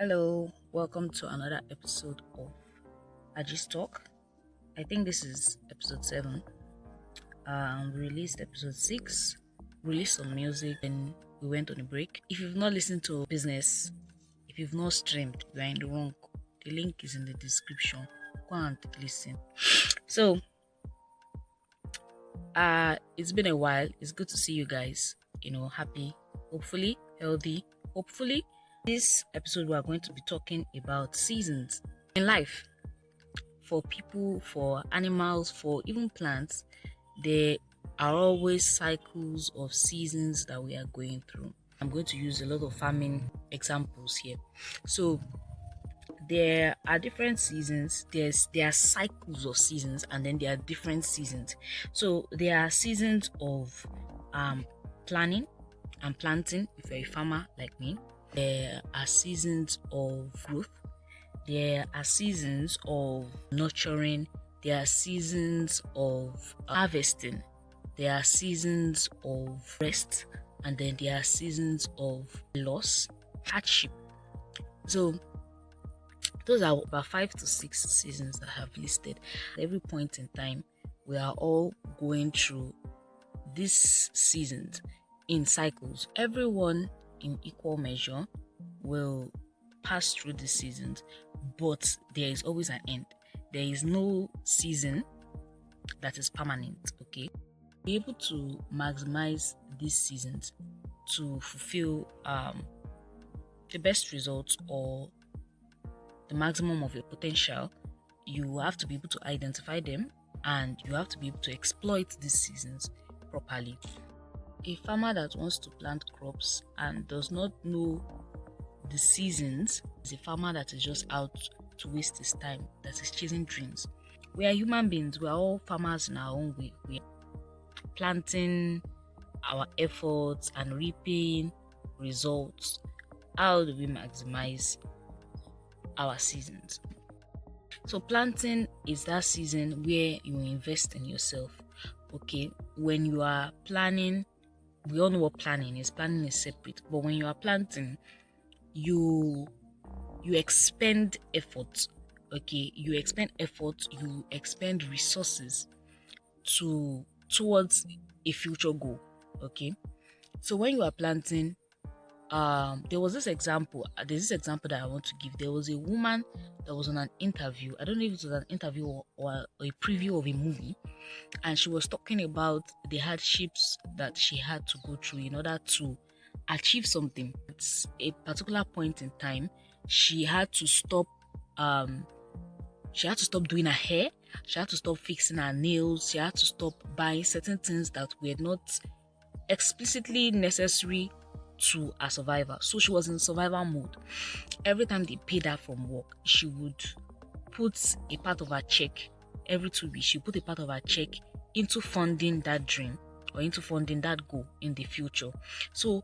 Hello, welcome to another episode of Ajis Talk. I think this is episode 7. We released episode 6, released some music, and we went on a break. If you've not listened to business, if you've not streamed, you are in the wrong. The link is in the description. Go and listen. So, it's been a while. It's good to see you guys, happy, hopefully, healthy, hopefully. This episode, we are going to be talking about seasons in life. For people, for animals, for even plants, there are always cycles of seasons that we are going through. I'm going to use a lot of farming examples here. So there are different seasons. There are cycles of seasons, and then there are different seasons. So there are seasons of planning and planting if you're a farmer like me. There are seasons of growth. There are seasons of nurturing. There are seasons of harvesting. There are seasons of rest. And then there are seasons of loss, hardship. So those are about 5 to 6 seasons that I have listed. At every point in time, we are all going through these seasons in cycles. Everyone in equal measure will pass through the seasons, but there is always an end. There is no season that is permanent. Okay, be able to maximize these seasons to fulfill the best results or the maximum of your potential. You have to be able to identify them, and you have to be able to exploit these seasons properly. A farmer that wants to plant crops and does not know the seasons is a farmer that is just out to waste his time, that is chasing dreams. We are human beings. We are all farmers in our own way. We are planting our efforts and reaping results. How do we maximize our seasons? So planting is that season where you invest in yourself. Okay, when you are planning, we all know what planning is. Planning is separate, but when you are planting, you expend effort. Okay, you expend resources towards a future goal. Okay, so when you are planting, there's this example that I want to give. There was a woman that was on an interview. I don't know if it was an interview or a preview of a movie, and she was talking about the hardships that she had to go through in order to achieve something. At a particular point in time, she had to stop doing her hair. She had to stop fixing her nails. She had to stop buying certain things that were not explicitly necessary to a survivor. So she was in survival mode. Every time they paid her from work, she would put a part of her check. Every 2 weeks, she put a part of her check into funding that dream or into funding that goal in the future. So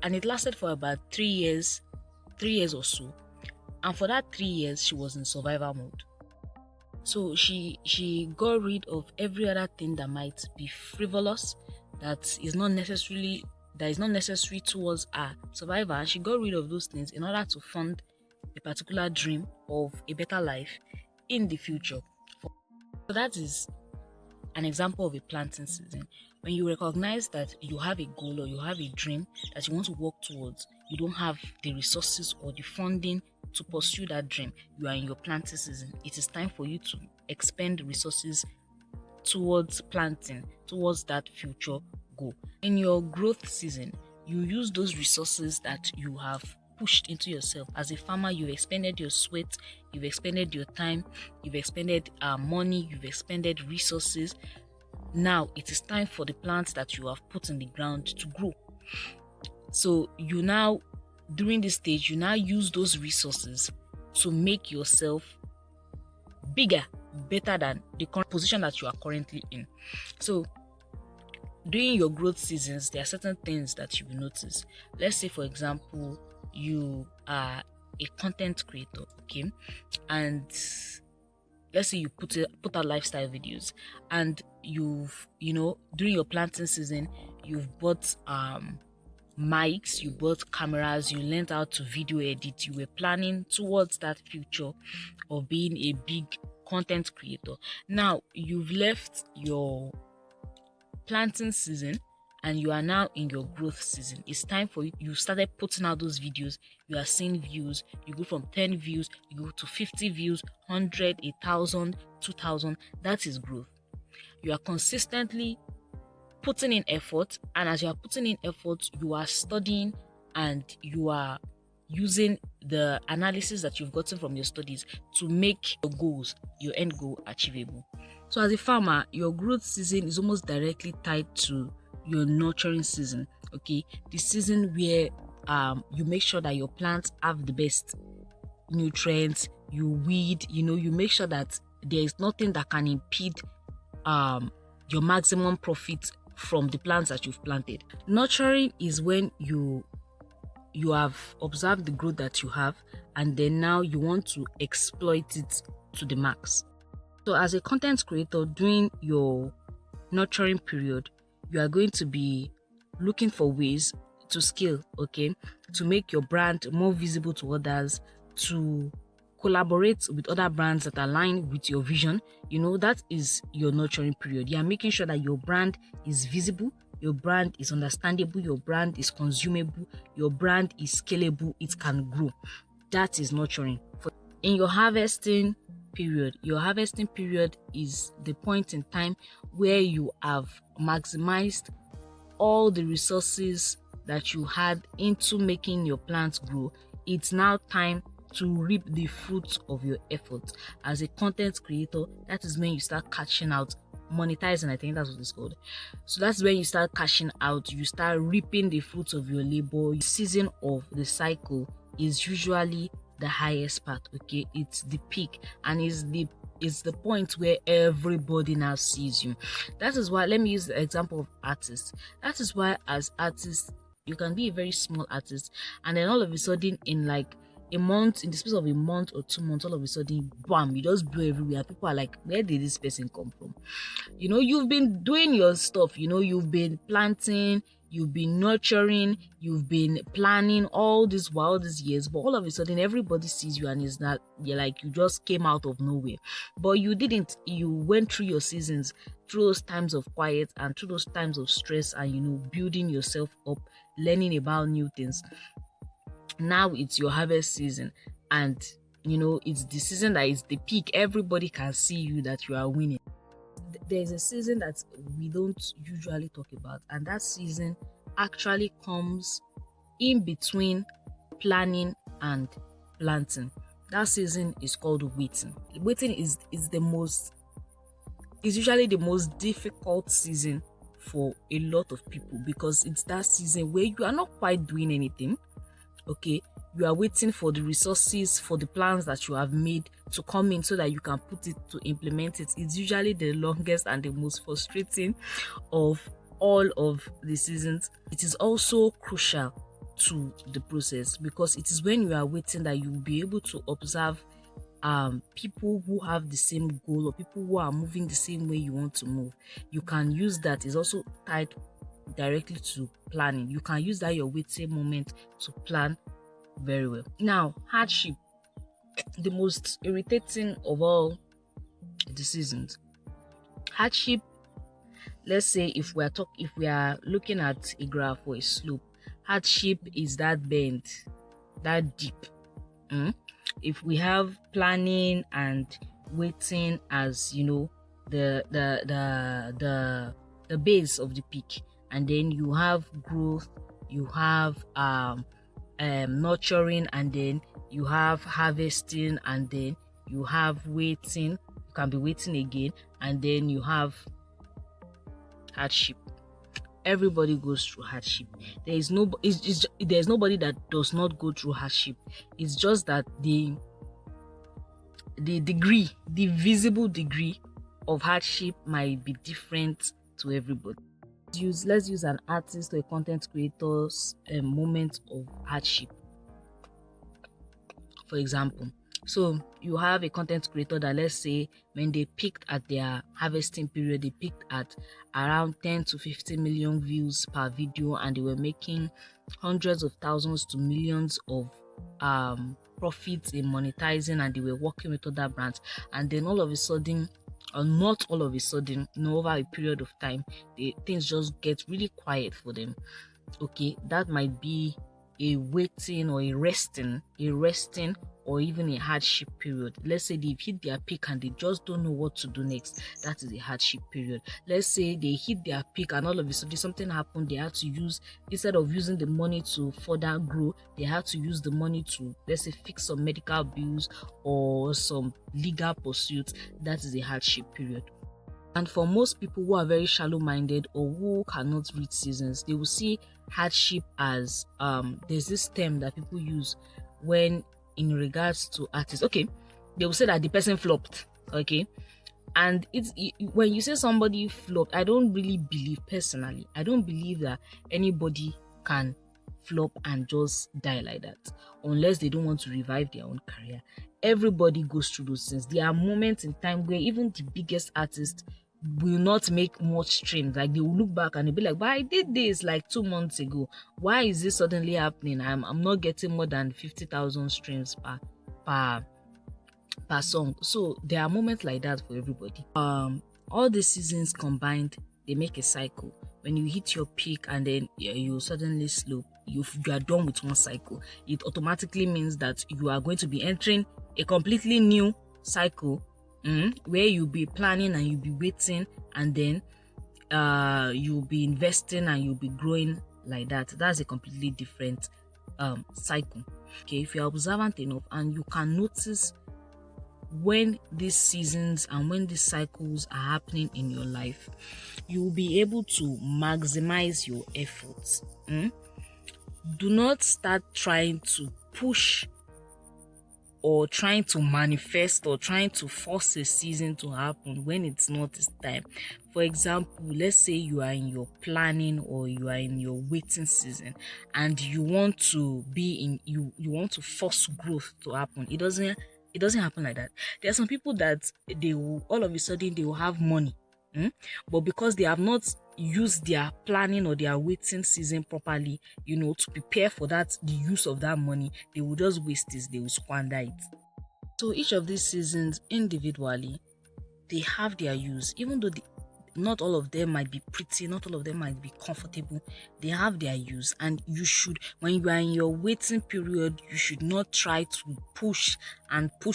it lasted for about 3 years or so. And for that 3 years, she was in survival mode. So she got rid of every other thing that might be frivolous, that is not necessary towards her survival. She got rid of those things in order to fund a particular dream of a better life in the future. So that is an example of a planting season. When you recognize that you have a goal or you have a dream that you want to work towards, you don't have the resources or the funding to pursue that dream, you are in your planting season. It is time for you to expend resources towards planting, towards that future goal. In your growth season, you use those resources that you have pushed into yourself. As a farmer, you've expended your sweat, you've expended your time, you've expended money, you've expended resources. Now it is time for the plants that you have put in the ground to grow. So during this stage, you now use those resources to make yourself bigger, better than the current position that you are currently in. So during your growth seasons, there are certain things that you will notice. Let's say, for example, you are a content creator, okay, and let's say you put out lifestyle videos, and during your planting season, you've bought mics, you bought cameras, you learned how to video edit, you were planning towards that future of being a big content creator. Now you've left your planting season and you are now in your growth season. It's time for you started putting out those videos, you are seeing views, you go from 10 views, you go to 50 views, 100, 1,000, 2,000. That is growth. You are consistently putting in effort, and as you are putting in effort, you are studying and you are using the analysis that you've gotten from your studies to make your goals, your end goal, achievable. So as a farmer, your growth season is almost directly tied to your nurturing season. Okay, the season where you make sure that your plants have the best nutrients, you weed, you make sure that there is nothing that can impede your maximum profit from the plants that you've planted. Nurturing is when you have observed the growth that you have, and then now you want to exploit it to the max. So as a content creator during your nurturing period, you are going to be looking for ways to scale, okay, to make your brand more visible to others, to collaborate with other brands that align with your vision. That is your nurturing period. You are making sure that your brand is visible, your brand is understandable, your brand is consumable, your brand is scalable, it can grow. That is nurturing. In your harvesting period, your harvesting period is the point in time where you have maximized all the resources that you had into making your plants grow. It's now time to reap the fruits of your efforts. As a content creator, that is when you start cashing out, monetizing, I think that's what it's called. So that's when you start cashing out, you start reaping the fruits of your labor. The season of the cycle is usually the highest part, okay? It's the peak, and it's the point where everybody now sees you. That is why, let me use the example of artists. That is why as artists, you can be a very small artist, and then all of a sudden in like a month, in the space of a month or 2 months, all of a sudden, bam, you just blow everywhere. People are like, where did this person come from? You've been doing your stuff, you've been planting, you've been nurturing, you've been planning all these years, but all of a sudden everybody sees you and it's not, you're like, you just came out of nowhere. But you didn't. You went through your seasons, through those times of quiet and through those times of stress, and building yourself up, learning about new things. Now it's your harvest season, and it's the season that is the peak. Everybody can see you that you are winning. There's a season that we don't usually talk about, and that season actually comes in between planning and planting. That season is called waiting. Waiting is usually the most difficult season for a lot of people, because it's that season where you are not quite doing anything. Okay, you are waiting for the resources, for the plans that you have made to come in so that you can put it to implement it. It's usually the longest and the most frustrating of all of the seasons. It is also crucial to the process, because it is when you are waiting that you will be able to observe people who have the same goal, or people who are moving the same way you want to move. You can use that. It's also tied directly to planning. You can use that your waiting moment to plan very well. Now, hardship, the most irritating of all the seasons. Hardship, let's say if we are looking at a graph or a slope, hardship is that bend, that dip. If we have planning and waiting as the base of the peak, and then you have growth, you have nurturing, and then you have harvesting, and then you have waiting. You can be waiting again, and then you have hardship. Everybody goes through hardship. There's nobody that does not go through hardship. It's just that the degree, the visible degree of hardship might be different to everybody. Let's use an artist or a content creator's moment of hardship. For example, So you have a content creator that, let's say, when they peaked at their harvesting period, they peaked at around 10 to 50 million views per video, and they were making hundreds of thousands to millions of profits in monetizing, and they were working with other brands. And then all of a sudden, or not all of a sudden, over a period of time, things just get really quiet for them. Okay, that might be a waiting or a resting or even a hardship period. Let's say they've hit their peak and they just don't know what to do next. That is a hardship period. Let's say they hit their peak and all of a sudden something happened. They had to use, instead of using the money to further grow, they had to use the money to, let's say, fix some medical bills or some legal pursuits. That is a hardship period. And for most people who are very shallow-minded or who cannot read seasons, they will see hardship as there's this term that people use when in regards to artists. Okay, they will say that the person flopped. Okay, and when you say somebody flopped, I don't really believe, personally, I don't believe that anybody can flop and just die like that, unless they don't want to revive their own career. Everybody goes through those things. There are moments in time where even the biggest artists will not make much streams. Like, they will look back and they'll be like, but I did this like 2 months ago. Why is this suddenly happening? I'm not getting more than 50,000 streams per song. So there are moments like that for everybody. All the seasons combined, they make a cycle. When you hit your peak and then you suddenly slope, you are done with one cycle. It automatically means that you are going to be entering a completely new cycle, where you'll be planning and you'll be waiting, and then you'll be investing and you'll be growing like that. That's a completely different cycle. Okay, if you're observant enough and you can notice when these seasons and when these cycles are happening in your life, you will be able to maximize your efforts. Do not start trying to push or trying to manifest or trying to force a season to happen when it's not its time. For example, let's say you are in your planning or you are in your waiting season and you want to be in, you want to force growth to happen. It doesn't happen like that. There are some people that they will all of a sudden they will have money, but because they have not used their planning or their waiting season properly, to prepare for that, the use of that money, they will just waste this, they will squander it. So each of these seasons individually, they have their use, even though not all of them might be pretty, not all of them might be comfortable. They have their use, and you should, when you are in your waiting period, you should not try to push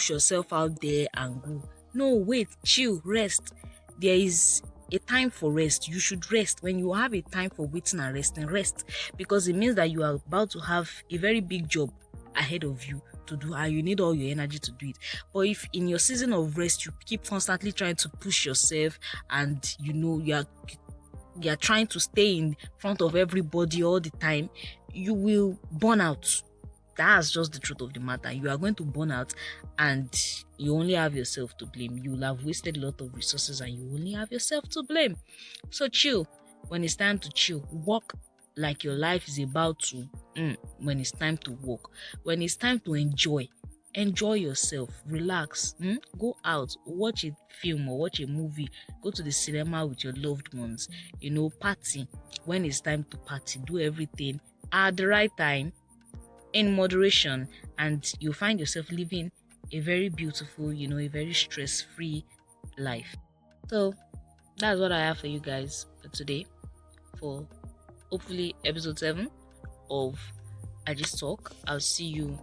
yourself out there and go. No, wait, chill, rest. There is a time for rest. You should rest. When you have a time for waiting and resting, rest, because it means that you are about to have a very big job ahead of you to do, and you need all your energy to do it. But if in your season of rest you keep constantly trying to push yourself, and you're trying to stay in front of everybody all the time, you will burn out. That's just the truth of the matter. You are going to burn out, and you only have yourself to blame. You will have wasted a lot of resources and you only have yourself to blame. So chill. When it's time to chill, work like your life is about to, when it's time to work. When it's time to enjoy yourself, relax, go out, watch a film or watch a movie, go to the cinema with your loved ones, party. When it's time to party, do everything at the right time, in moderation, and you find yourself living a very beautiful, a very stress-free life. So that's what I have for you guys today, for hopefully episode 7 of I Just Talk. I'll see you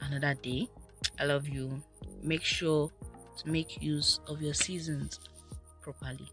another day. I love you. Make sure to make use of your seasons properly.